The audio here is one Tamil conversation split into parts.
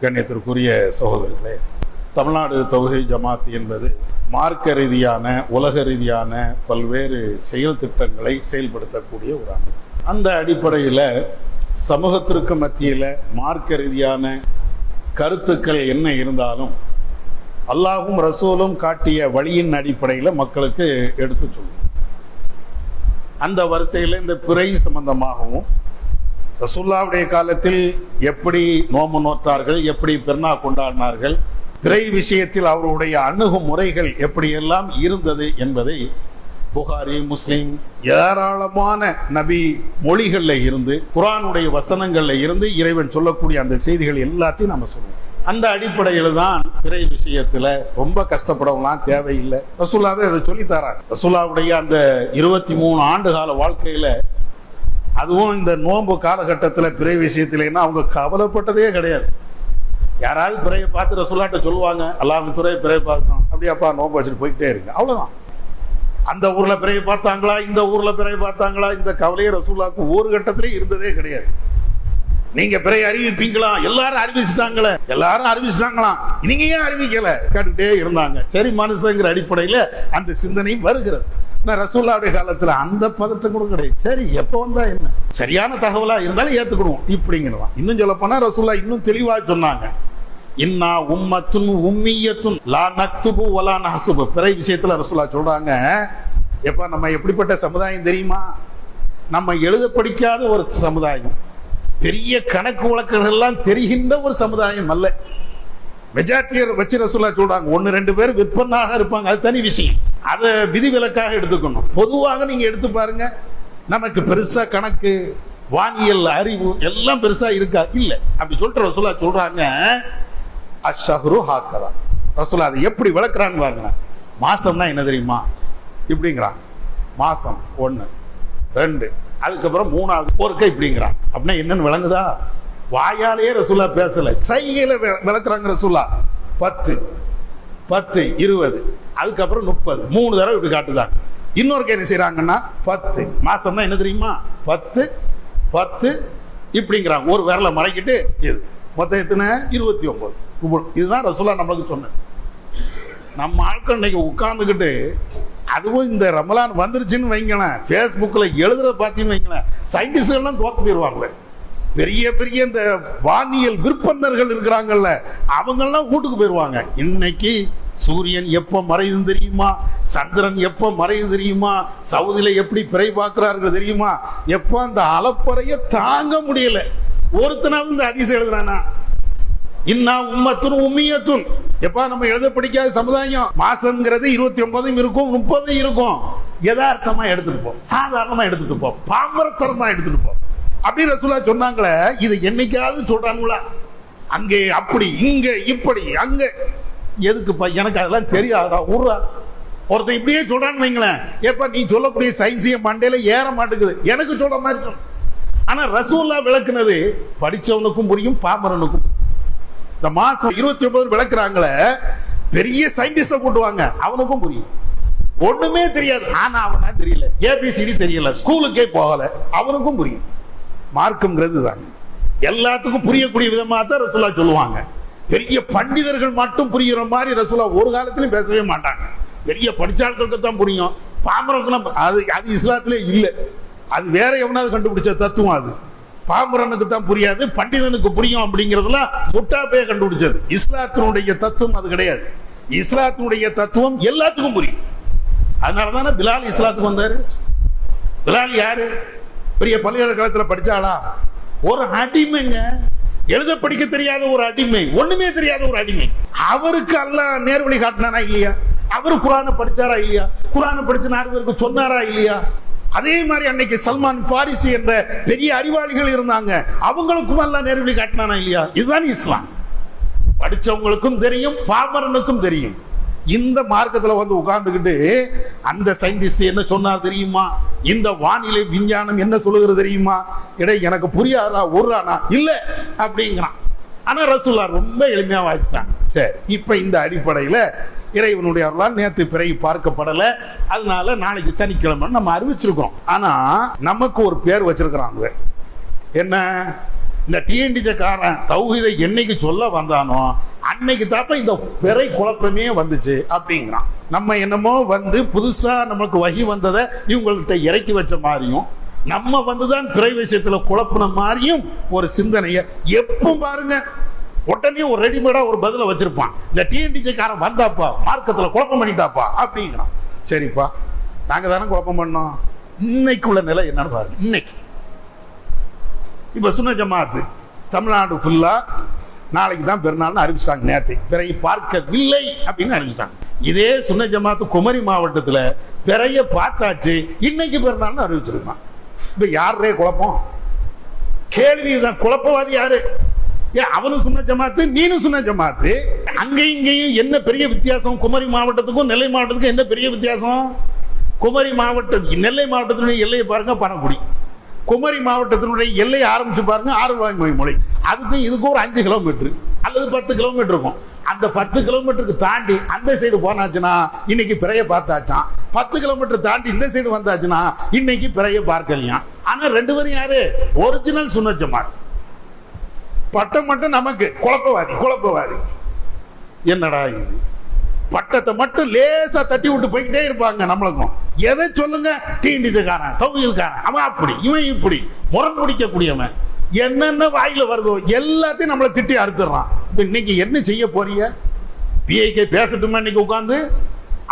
கண்ணியத்திற்குரிய சகோதரர்களே, தமிழ்நாடு தௌஹீத் ஜமாத் என்பது மார்க்க ரீதியான உலக ரீதியான பல்வேறு செயல் திட்டங்களை செயல்படுத்தக்கூடிய ஒரு அமைப்பு. அந்த அடிப்படையில் சமூகத்திற்கு மத்தியில் மார்க்க ரீதியான கருத்துக்கள் என்ன இருந்தாலும் அல்லாஹும் ரசூலும் காட்டிய வழியின் அடிப்படையில் மக்களுக்கு எடுத்து சொல்லும். அந்த வரிசையில் இந்த பிறை சம்பந்தமாகவும் ரசூலுல்லாஹ்வுடைய காலத்தில் எப்படி நோன்பு நோற்றார்கள், எப்படி பெருநா கொண்டாடினார்கள், பிறை விஷயத்தில் அவருடைய அணுகுமுறைகள் எப்படியெல்லாம் இருந்தது என்பதை புகாரி, முஸ்லிம் ஏராளமான நபி மொழிகள்ல இருந்து, குர்ஆனுடைய வசனங்கள்ல இருந்து இறைவன் சொல்லக்கூடிய அந்த செய்திகள் எல்லாத்தையும் நம்ம சொல்லுவோம். அந்த அடிப்படையில் தான் பிறை விஷயத்துல ரொம்ப கஷ்டப்படலாம் தேவையில்லை. ரசூலுல்லாஹ்வே அதை சொல்லி தராங்க. ரசூலுல்லாஹ்வுடைய அந்த 23 ஆண்டு கால வாழ்க்கையில, அதுவும் இந்த நோன்பு காலகட்டத்தில் பிறை விஷயத்திலேன்னா அவங்க கவலைப்பட்டதே கிடையாது. யாராவது பிறையை பார்த்து ரசூலுல்லாஹ்ட்ட சொல்லுவாங்க, அல்லாஹ்வின் துறையை பிறையை பார்த்தோம், அப்படியாப்பா நோன்பு வச்சுட்டு போயிட்டே இருக்கு, அவ்வளவுதான். அந்த ஊர்ல பிறையை பார்த்தாங்களா, இந்த ஊர்ல பிறையை பார்த்தாங்களா, இந்த கவலையை ரசூலுல்லாஹ்க்கு ஒரு கட்டத்திலே இருந்ததே கிடையாது. நீங்க பிறையை அறிவிப்பீங்களா, எல்லாரும் அறிவிச்சுட்டாங்களே, எல்லாரும் அறிவிச்சுட்டாங்களாம், நீங்க ஏன் அறிவிக்கல கேட்டுக்கிட்டே இருந்தாங்க. சரி, மனுஷங்கிற அடிப்படையில அந்த சிந்தனை வருகிறது. ரசூலுல்லாஹ்வுடைய காலத்துல அந்த பதட்டம் கூட கிடையாது. சரி, எப்ப வந்தா என்ன, சரியான தகவலா இருந்தாலும் ஏத்துக்கிடுவோம் இப்படிங்கிறதான். இன்னும் சொல்ல போனா ரசூலுல்லாஹ் இன்னும் தெளிவா சொன்னாங்க, இன்னா உம்மத்துன் உம்மியத்துன் லா நக்துபு வலா நஹ்சுபு. பிறை விஷயத்துல ரசூலுல்லாஹ் சொல்றாங்க, எப்ப நம்ம எப்படிப்பட்ட சமுதாயம் தெரியுமா, நம்ம எழுத படிக்காத ஒரு சமுதாயம், பெரிய கணக்கு வழக்குகள் எல்லாம் தெரிகின்ற ஒரு சமுதாயம் அல்ல. மெஜாரிட்டியர் வச்சு ரசூலுல்லாஹ் சொல்றாங்க, 1-2 பேர் விற்பனாக இருப்பாங்க, அது தனி விஷயம், அதை விதிவிலக்காக எடுத்துக்கணும். பொதுவாக நீங்க எடுத்து பாருங்க, நமக்கு பெருசா கணக்கு, வானியல் அறிவு எல்லாம் பெருசா இருக்கா இல்ல. அப்படி சொல்லிட்டு ரசூலுல்லாஹ் சொல்றாங்க, அஷ்ஷஹ்ரு ஹாக்கதா. ரசூலுல்லாஹ் அதை எப்படி விளக்குறான்னு பாருங்க. மாசம்னா என்ன தெரியுமா இப்படிங்கிறான், மாசம் 1 2 அதுக்கப்புறம் 3வது ஒருக்க இப்படிங்கிறான். அப்படின்னா என்னன்னு விளங்குதா? வாயாலேயே ரசூலுல்லாஹ் பேசல, சைகையில விளக்குறாங்க ரசூலுல்லாஹ். 10 10 20 அதுக்கப்புறம் 30 3 தடவை இப்படி காட்டுதாங்க. இன்னொருக்கு என்ன செய்யறாங்கன்னா 10 மாசம்னா என்ன தெரியுமா 10 10 இப்படிங்கிறாங்க, ஒரு விரலை மறைக்கிட்டு இது மொத்தம் எத்தனை 29. இதுதான் ரசூலுல்லாஹ் நம்மளுக்கு சொன்ன. நம்ம ஆட்கள் இன்னைக்கு உட்கார்ந்துக்கிட்டு, அதுவும் இந்த ரமலான் வந்துருச்சுன்னு வைங்களேன், ஃபேஸ்புக்ல எழுதுற பார்த்தீங்கன்னு வைங்களேன், சயின்டிஸ்ட் எல்லாம் தோத்து போயிடுவாங்களே. பெரிய பெரிய இந்த வானியல் விற்பனர்கள் இருக்கிறாங்கல்ல, அவங்கெல்லாம் வீட்டுக்கு போயிடுவாங்க. இன்னைக்கு சூரியன் எப்ப மறையுது தெரியுமா, சந்திரன் எப்ப மறையுது தெரியுமா, சவுதியில எப்படி பிறை பார்க்கிறார்கள் தெரியுமா, எப்ப அந்த அலப்பறைய தாங்க முடியல. ஒருத்தனாவது இந்த ஹதீஸ் எழுதுறானா, இன்னா உம்மத்துன் உம்மியத்துன், எப்ப நம்ம எழுத படிக்காத சமுதாயம், மாசம்ங்கிறது 29 இருக்கும் 30 இருக்கும், யதார்த்தமா எடுத்துட்டு போ, சாதாரணமா எடுத்துட்டு போ, பாமரத்தரமா எடுத்துட்டு போ அப்படி ரசூலுல்லாஹ் சொன்னாங்களே. இது என்னைக்காவது சொல்றாங்களா? அங்கே அப்படி, இங்க இப்படி, அங்க எதுக்குப்பா, எனக்கு அதெல்லாம் தெரியாதா ஊரா. ஒருத்தன் இப்படியே சொல்றான்னு வைங்களேன், ஏப்பா நீ சொல்லக்கூடிய சயின்ஸிய மண்டையில ஏற மாட்டேங்குது, எனக்கு சொல்ற மாதிரி சொல்ல. ஆனா ரசூலுல்லாஹ் விளக்குனது படிச்சவனுக்கும் புரியும், பாமரனுக்கும். இந்த மாசம் 29 விளக்குறாங்களே, பெரிய சயின்டிஸ்ட கூட்டுவாங்க, அவனுக்கும் புரியும். ஒண்ணுமே தெரியாது, ஆனா அவனா தெரியல, ஏபிசிடி தெரியல, ஸ்கூலுக்கே போகல, அவனுக்கும் புரியும். மார்க்கம்ங்கிறது தான் எல்லாத்துக்கும் புரியக்கூடிய விதமாக தான் ரசூலுல்லாஹ் சொல்லுவாங்க. பெரிய பண்டிதர்கள் மட்டும் புரிகிற மாதிரி ரசூலுல்லாஹ் ஒரு காலத்திலும் பேசவே மாட்டாங்க. பெரிய படிச்சாட்களுக்கு தான் புரியும், பாமரனுக்கு அது இஸ்லாத்திலே இல்லை, அது வேற எவனாவது கண்டுபிடிச்ச தத்துவம். அது பாமரனுக்கு தான் புரியாது, பண்டிதனுக்கு புரியும் அப்படிங்கிறதுலாம் முட்டாப்பைய கண்டுபிடிச்சது. இஸ்லாத்தினுடைய தத்துவம் அது கிடையாது. இஸ்லாத்தினுடைய தத்துவம் எல்லாத்துக்கும் புரியும். அதனாலதானே பிலால் இஸ்லாத்துக்கு வந்தாரு. பிலால் யாரு? பெரிய பல்கலைக்கழகத்தில் படிச்சாளா? ஒரு அடிமைங்க, எழுத படிக்க தெரியாத ஒரு அடிமை, ஒண்ணுமே தெரியாத ஒரு அடிமை. அவருக்கு அல்லாஹ் நேர்வழி காட்டினானா இல்லையா? அவரு குர்ஆனை படிச்சாரா இல்லையா? குர்ஆனை படிச்சு 4 பேருக்கு சொன்னாரா இல்லையா? அதே மாதிரி அன்னைக்கு சல்மான் ஃபாரிசி என்ற பெரிய அறிவாளிகள் இருந்தாங்க, அவங்களுக்கும் அல்லாஹ் நேர்வழி காட்டினானா இல்லையா? இதுதான் இஸ்லாம். படிச்சவங்களுக்கும் தெரியும், பாமரனுக்கும் தெரியும். இந்த மார்க்கத்துல வந்து உட்கார்ந்துக்கிட்டு அந்த சயின்டிஸ்ட் என்ன சொன்னா தெரியுமா, இந்த வானிலை விஞ்ஞானம் என்ன சொல்லுகிறது தெரியுமா, இடை எனக்கு புரியாதா ஒருனா இல்ல அப்படிங்கிறான். ஆனா ரசூலுல்லாஹ் ரொம்ப எளிமையா வாசிட்டாங்க. சரி, இப்ப இந்த அடிப்படையில இறைவனுடைய அருளால் நேத்து பிறை பார்க்கப்படல, அதனால நாளைக்கு சனிக்கிழமை நம்ம அறிவிச்சிருக்கோம். ஆனா நமக்கு ஒரு பேர் வச்சிருக்கிறாங்க, என்ன இந்த டிஎன்டிஜேக்காரன் தௌஹீதை என்னைக்கு சொல்ல வந்தானோ அன்னைக்கு தாப்ப இந்த பிறை குழப்பமே வந்துச்சு அப்படிங்கிறான். நம்ம என்னமோ வந்து புதுசா நமக்கு வகி வந்ததை இவங்கள்ட்ட இறக்கி வச்ச மாதிரியும், நம்ம வந்துதான் பிறை விஷயத்துல குழப்பின மாதிரியும் ஒரு சிந்தனைய எப்ப பாருங்க உடனே ஒரு ரெடிமேடா ஒரு பதில வச்சிருப்பான். இந்த டிஎன்டிஜேக்காரன் வந்தாப்பா மார்க்கத்துல குழப்பம் பண்ணிட்டாப்பா அப்படிங்கிறான். சரிப்பா, நாங்க தானே குழப்பம் பண்ணோம். இன்னைக்கு உள்ள நிலை என்னன்னு பாருங்க. இன்னைக்கு இப்ப சுன்ன ஜமாத்து தமிழ்நாடு ஃபுல்லா நாளைக்கு தான் பெருநாள்னு அறிவிச்சிட்டாங்க. நேற்று பிறையை பார்க்கவில்லை அப்படின்னு அறிவிச்சிட்டாங்க. இதே சுன்ன ஜமாத்து குமரி மாவட்டத்தில் பிறைய பார்த்தாச்சு, இன்னைக்கு பெருநாள்னு அறிவிச்சிருக்கான். இப்ப யாரே குழப்பம்? கேள்விதான். குழப்பவாதி யாரு? ஏன் அவனும் சுன்ன ஜமாத்து, நீனும் சுன்ன ஜமாத்து. அங்கேயும் இங்கேயும் என்ன பெரிய வித்தியாசம்? குமரி மாவட்டத்துக்கும் நெல்லை மாவட்டத்துக்கும் என்ன பெரிய வித்தியாசம்? குமரி மாவட்டம் நெல்லை மாவட்டத்தினுடைய எல்லையை பாருங்க, பணக்குடி. குமரி மாவட்டத்தினுடைய எல்லையை ஆரம்பிச்சு பாருங்க, ஆறுவாய்மொழி மொழி. அதுக்கும் இதுக்கும் ஒரு 5 கிலோமீட்டர் அல்லது 10 கிலோமீட்டர் இருக்கும். அந்த 10 கிலோமீட்டருக்கு தாண்டி அந்த சைடு போனாச்சுன்னா இன்னைக்கு பிறைய பார்த்தாச்சான். 10 கிலோமீட்டர் தாண்டி இந்த சைடு வந்தாச்சுன்னா இன்னைக்கு பிறைய பார்க்கலையாம். ஆனா 2 பேரும் யாரு? ஒரிஜினல் சுன்ன ஜமாத். பட்டம் மட்டும் நமக்கு குழப்பவாதி. என்னடா இது? பட்டத்தை மட்டும் லேசா தட்டி விட்டு போய்கிட்டே இருப்பாங்க. நம்மளுக்கும் எதை சொல்லுங்க, டிஎன்டிஜேக்காரன் தௌஹீதுக்காரன் அவன் அப்படி இவன் இப்படி முரண் பிடிக்கக்கூடியவன் என்னென்ன வாயில வருதோ எல்லாத்தையும் நம்மளை திட்டி அறுத்துறான். இன்னைக்கு என்ன செய்ய போறீங்க? பிஐகே பேசட்டுமா? இன்னைக்கு உட்கார்ந்து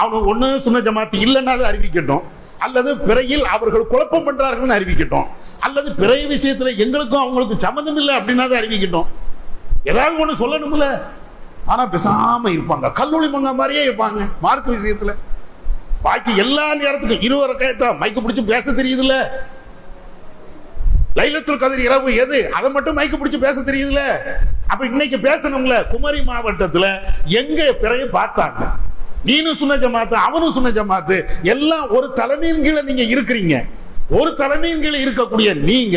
அவங்க ஒண்ணு சுன்ன ஜமாத்து இல்லைன்னா அறிவிக்கட்டும், அல்லது பிறையில் அவர்கள் குழப்பம் பண்றார்கள் அறிவிக்கட்டும், அல்லது பிறை விஷயத்துல எங்களுக்கும் அவங்களுக்கும் சம்மந்தம் இல்லை அப்படின்னா அறிவிக்கட்டும். ஏதாவது ஒண்ணு சொல்லணும்ல. ஆனா பேசாம இருப்பாங்க, கல்லூரி மங்க மாதிரியே இருப்பாங்க மார்க் விஷயத்துல. பாக்கி எல்லா நேரத்துக்கும் 20 ரக்காயத்தா மைக்கு பிடிச்சு பேச தெரியுதுல்ல. லைலத்துல் கத்ர் இரவு எது, அதை மட்டும் மைக்கு பிடிச்சு பேச தெரியுதுல்ல. அப்ப இன்னைக்கு பேசணும்ல. குமரி மாவட்டத்துல எங்க பிறைய பார்த்தாங்க? நீனும் சுன்ன ஜமாத்து, அவனும் சுன்ன ஜமாத்து, எல்லாம் ஒரு தலைமையின் கீழே நீங்க இருக்கிறீங்க. ஒரு தலைமையின் கீழே இருக்கக்கூடிய நீங்க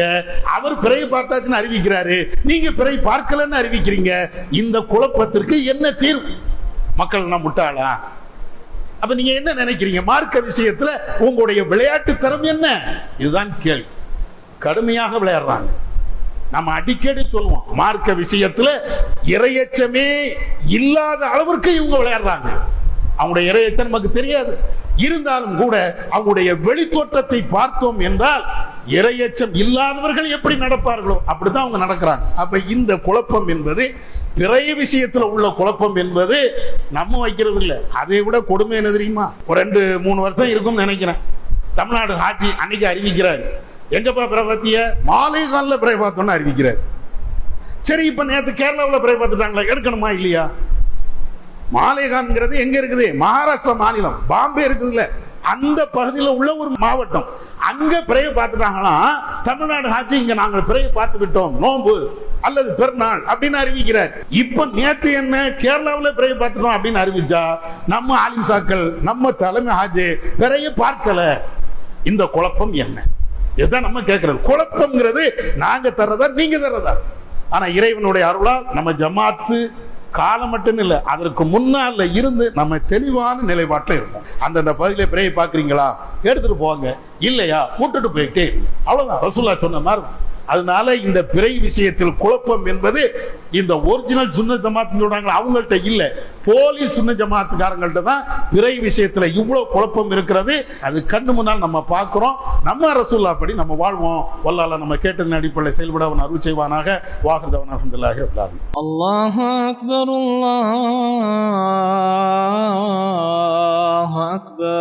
அவர் பிறை பார்த்தாச்சுன்னு அறிவிக்கிறாரு, நீங்க பிறை பார்க்கலன்னு அறிவிக்கிறீங்க. இந்த குழப்பத்திற்கு என்ன தீர்வு? மக்கள் நான் முட்டாளா? அப்ப நீங்க என்ன நினைக்கிறீங்க? மார்க்க விஷயத்துல உங்களுடைய விளையாட்டு தரம் என்ன? இதுதான் கேள்வி. கடுமையாக விளையாடுறாங்க. நம்ம அடிக்கடி சொல்லுவோம், மார்க்க விஷயத்துல இறையச்சமே இல்லாத அளவிற்கு இவங்க விளையாடுறாங்க. அவங்களுடைய இறையச்சம் நமக்கு தெரியாது. இருந்தாலும் கூட அவங்களுடைய வெளித்தோற்றத்தை பார்த்தோம் என்றால் இறையச்சம் இல்லாதவர்கள் எப்படி நடப்பார்களோ அப்படிதான் அவங்க நடக்கிறாங்க. அப்ப இந்த குழப்பம் என்பது பிறை விஷயத்துல உள்ள குழப்பம் என்பது நம்ம வைக்கிறது இல்லை. அதை விட கொடுமை என்ன தெரியுமா? ஒரு 2-3 வருஷம் இருக்கும் நினைக்கிறேன். தமிழ்நாடு ஹாஜி அன்னைக்கு அறிவிக்கிறார், எங்கப்பா பிறை பார்த்திய? மாலை காலில் பிறை பார்த்தோன்னு அறிவிக்கிறார். சரி, இப்ப நேற்று கேரளாவில் பிறை பார்த்துட்டாங்களா? எடுக்கணுமா இல்லையா? மாலேகான்ங்கிறது எங்க இருக்குது? மகாராஷ்டிரா மாநிலம், பாம்பே இருக்குதுல்ல, அந்த பகுதியில் உள்ள ஒரு மாவட்டம். அங்க பிறைய பார்த்துட்டாங்களாம். தமிழ்நாடு ஆட்சி இங்க நாங்கள் பிறைய பார்த்து விட்டோம், நோன்பு அல்லது பெருநாள் அப்படின்னு அறிவிக்கிறார். இப்ப நேத்து என்ன கேரளாவில் பிறைய பார்த்துட்டோம் அப்படின்னு அறிவிச்சா நம்ம ஆலிம்சாக்கள், நம்ம தலைமை ஆஜி பிறைய பார்க்கல. இந்த குழப்பம் என்ன? இதுதான் நம்ம கேட்கிறது. குழப்பம்ங்கிறது நாங்க தர்றதா நீங்க தர்றதா? ஆனா இறைவனுடைய அருளால் நம்ம ஜமாத்து காலம் மட்டும் இல்ல, அதற்கு முன்னால இருந்து நம்ம தெளிவான நிலைப்பாட்டில் இருப்போம். அந்தந்த பகுதியில பிறையை பாக்குறீங்களா, எடுத்துட்டு போவாங்க, இல்லையா விட்டுட்டு போயிட்டே. அவ்வளவுதான் ரசூலுல்லாஹ் சொன்ன மாதிரி. அதனால இந்த பிறை விஷயத்தில் குழப்பம் என்பது இந்த ஒரிஜினல் சுன்ன ஜமாத் சொல்றாங்க அவங்கள்ட்ட இல்ல, போலி சுன்ன ஜமாத்துக்காரங்கள்ட்ட தான் பிறை விஷயத்துல இவ்வளவு குழப்பம் இருக்கிறது. அது கண்ணு முன்னால் நம்ம பார்க்கிறோம். நம்ம ரசூலுல்லாஹ் படி நம்ம வாழ்வோம். வல்லாஹ் நம்ம கேட்டதன் அடிப்படையில் செயல்பட அவன் அருள் செய்வானாக. வாஹிதவன் அல்ஹம்துலில்லாஹி ரப்பில் ஆலமீன். அல்லாஹு அக்பர், அல்லாஹு அக்பர்.